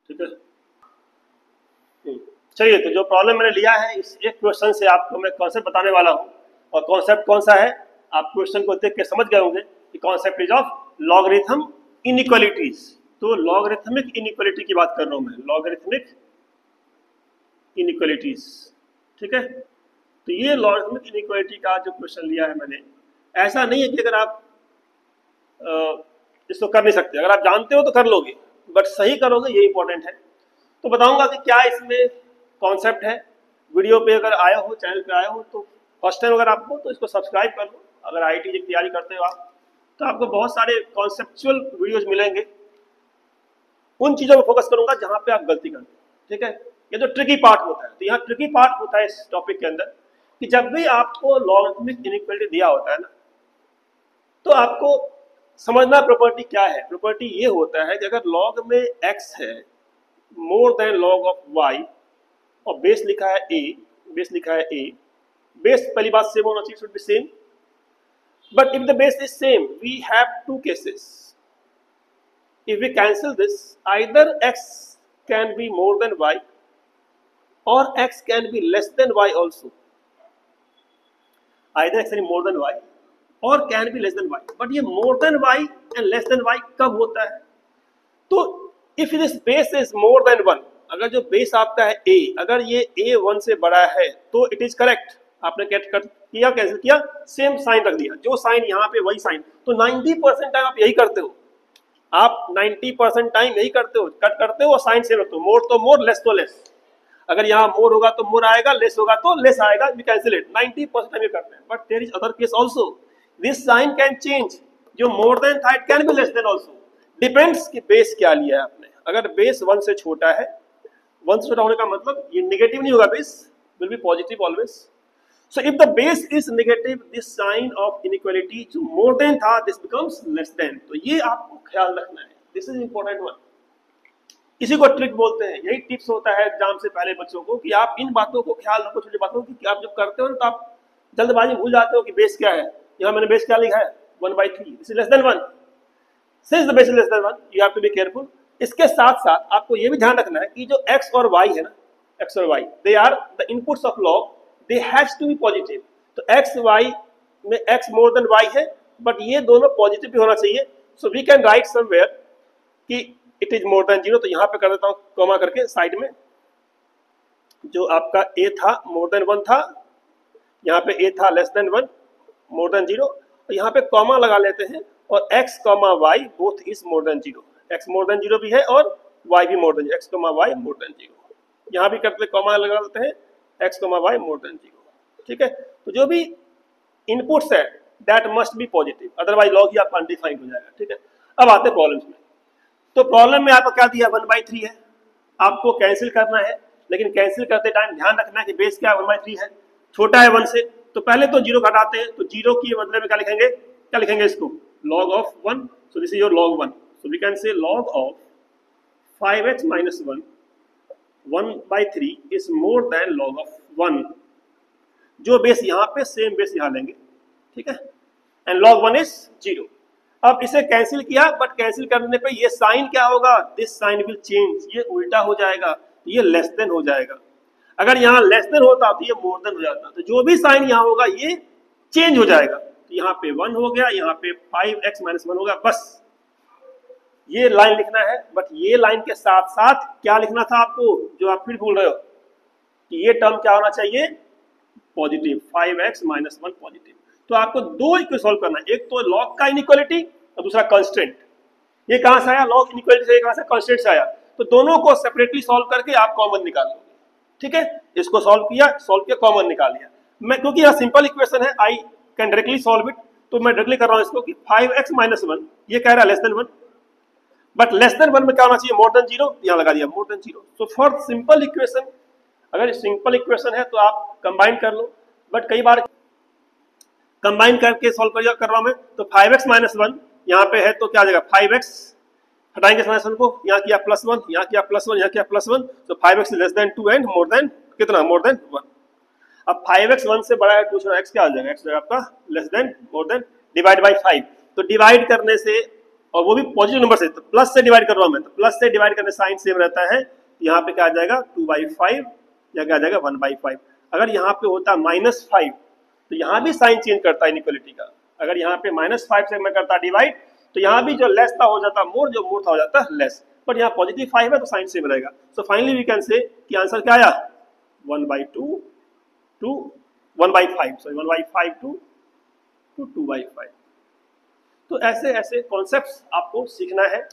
ठीक है। चलिए, तो जो प्रॉब्लम मैंने लिया है इस एक क्वेश्चन से आपको मैं कॉन्सेप्ट बताने वाला हूँ, और कॉन्सेप्ट कौन सा है आप क्वेश्चन को देख के समझ गए होंगे कि concept is of logarithm inequalities. तो लॉगरिथमिक इनइक्वालिटी की बात कर रहा हूँ मैं, लॉगरिथमिक इनइक्वालिटीज। ठीक है, तो ये लॉगरिथमिक इनइक्वालिटी का जो क्वेश्चन लिया है मैंने, ऐसा नहीं है कि अगर आप इसको कर नहीं सकते, अगर आप जानते हो तो कर लोगे, बट सही करोगे ये इंपॉर्टेंट है। तो बताऊंगा कि क्या इसमें कॉन्सेप्ट है। वीडियो पे अगर आया हो, चैनल पे आया हो, तो फर्स्ट टाइम अगर आपको, तो इसको सब्सक्राइब कर लो। अगर आईआईटी की तैयारी करते हो आप, तो आपको बहुत सारे कॉन्सेप्चुअल वीडियोज मिलेंगे। उन चीज़ों पर फोकस करूंगा जहाँ पे आप गलती करते हो। ठीक है, ये जो ट्रिकी पार्ट होता है, तो यहाँ ट्रिकी पार्ट होता है इस टॉपिक के अंदर कि जब भी आपको लॉगरिथमिक इनइक्वालिटी दिया होता है ना, तो आपको समझना प्रॉपर्टी क्या है। प्रॉपर्टी ये होता है कि अगर लॉग में x है more than log of y और बेस लिखा है a, बेस लिखा है a, बेस पहली बात सेम होना चाहिए, should be same. But if the base is same we have two cases. If we cancel this, either x can be more than y or x can be less than y also. Either x can be more than y or can be less than y. But ये more than y and less than y कब होता है? तो if this base is more than 1, अगर जो base आपका है a, अगर ये a 1 से बड़ा है तो it is correct। आपने किया, कैंसिल किया, सेम साइन रख दिया, जो साइन यहाँ पे वही साइन। तो 90% टाइम आप यही करते हो, आप 90% टाइम यही करते हो, कट करते हो और साइन सेम रखते हो। मोर तो मोर, लेस तो लेस। अगर यहाँ मोर होगा तो मोर आएगा, लेस होगा तो लेस आएगा, वी कैंसिल इट। 90% टाइम ये करते हैं। But there is other case also, this sign can change. जो मोर देन था it can be less than also, depends कि बेस क्या लिया है आपने। अगर बेस 1 से छोटा है, 1 से छोटा होने का मतलब ये नेगेटिव नहीं होगा, base will be positive always. So if the base is negative, this sign of inequality जो more than था, this becomes less than। तो ये आपको ख्याल रखना है, this is important one। इसी को ट्रिक बोलते हैं। यही टिप्स होता है एग्जाम से पहले बच्चों को कि आप इन बातों को ख्याल रखो, छोटी बातों की। आप जब करते हो ना तो आप जल्दबाजी भूल जाते हो कि बेस क्या है। यहाँ मैंने बेस क्या लिखा है 1/3, this is less than 1। Since the base is less than 1 you have to be careful. इसके साथ साथ आपको ये भी ध्यान रखना है कि जो x और y है ना, x और y they are the inputs of log, they has to be positive। तो x y में x more than y है, बट ये दोनों पॉजिटिव भी होना चाहिए। So we can write somewhere कि इट इज मोर देन 0। तो यहाँ पे कर देता हूँ कॉमा करके साइड में, जो आपका a था मोर देन 1 था, यहाँ पे a था लेस देन 1, मोर देन 0, और यहाँ पे कॉमा लगा लेते हैं। और x comma y both is more than 0, x more than 0 भी है और y भी more than, x comma y मोर देन 0। यहाँ भी करते कॉमा लगा लेते हैं, x, y मोर देन 0। ठीक है, तो जो भी इनपुट्स है that must be positive, otherwise log ही आपका अनडिफाइंड हो जाएगा। ठीक है, अब आते हैं प्रॉब्लम्स में। तो प्रॉब्लम में आपको क्या दिया 1/3 है, आपको कैंसिल करना है। लेकिन कैंसिल करते टाइम ध्यान रखना है कि बेस क्या 1/3 है, छोटा है 1 से। तो पहले तो 0 घटाते हैं, तो 0 की बदले में क्या लिखेंगे, क्या लिखेंगे इसको, log of 1। So this is your log 1। So we can say log of 5x minus 1 1/3 is more than log of 1। जो बेस यहाँ पे सेम बेस यहाँ लेंगे। ठीक है, एंड log 1 is 0। अब इसे कैंसिल किया, बट कैंसिल करने पे ये साइन क्या होगा, दिस साइन विल चेंज, ये उल्टा हो जाएगा, ये लेस देन हो जाएगा। अगर यहाँ लेस देन होता तो ये मोर देन हो जाता। तो जो भी साइन यहाँ होगा ये चेंज हो जाएगा। तो यहाँ पे 1 हो गया, यहाँ पे 5x minus 1 होगा। बस ये लाइन लिखना है, बट ये लाइन के साथ साथ क्या लिखना था आपको, जो आप फिर भूल रहे हो, कि ये टर्म क्या होना चाहिए, पॉजिटिव, 5x minus 1 पॉजिटिव। तो आपको दो इक्वेशन सॉल्व करना है, एक तो लॉग का इनइक्वालिटी और दूसरा कांस्टेंट। ये कहां से आया, लॉग इनइक्वालिटी से, कहां से, कांस्टेंट से आया। तो दोनों को सेपरेटली सॉल्व करके आप कॉमन निकाल लोगे। ठीक है, इसको सॉल्व किया कॉमन निकाल लिया। मैं क्योंकि यह सिंपल इक्वेशन है, I can directly solve it, तो मैं डायरेक्टली कर रहा हूं इसको कि 5x minus 1 ये कह रहा है less than 1, but less than 1 में क्या होना चाहिए, मोर देन 0, यहाँ लगा दिया मोर than 0। So for simple equation, अगर सिंपल इक्वेशन है तो आप कंबाइन कर लो, बट कई बार कंबाइन करके सॉल्व कर रहा हूं मैं। तो 5x minus 1 यहाँ पे है, तो क्या आ जाएगा, 5x हटाएंगे माइनस 1 को, यहाँ किया +1, यहाँ किया +1, यहाँ किया +1। तो 5x less than 2 and more than कितना, मोर देन 1। अब 5x 1 से बड़ा है, दूसरा x क्या आ जाएगा, x आपका less than more than, divide by 5। तो डिवाइड करने से और वो भी पॉजिटिव नंबर से, तो प्लस से डिवाइड कर रहा हूँ मैं, तो प्लस से डिवाइड करने साइन सेम रहता है, यहाँ पे क्या आ जाएगा 2/5 या क्या आ जाएगा 1/5। अगर यहाँ पे होता -5 तो यहाँ भी साइन चेंज करता है इनइक्वालिटी का। अगर यहाँ पे -5 से मैं करता डिवाइड तो यहाँ भी जो लेस था हो जाता मोर, जो मोर था हो जाता लेस, बट यहाँ पॉजिटिव 5 है तो साइन सेम रहेगा। सो फाइनली वी कैन से कि आंसर क्या आया 1/2 टू 1/5, सॉरी 1/5 टू 2/5। तो ऐसे ऐसे कॉन्सेप्ट्स आपको सीखना है।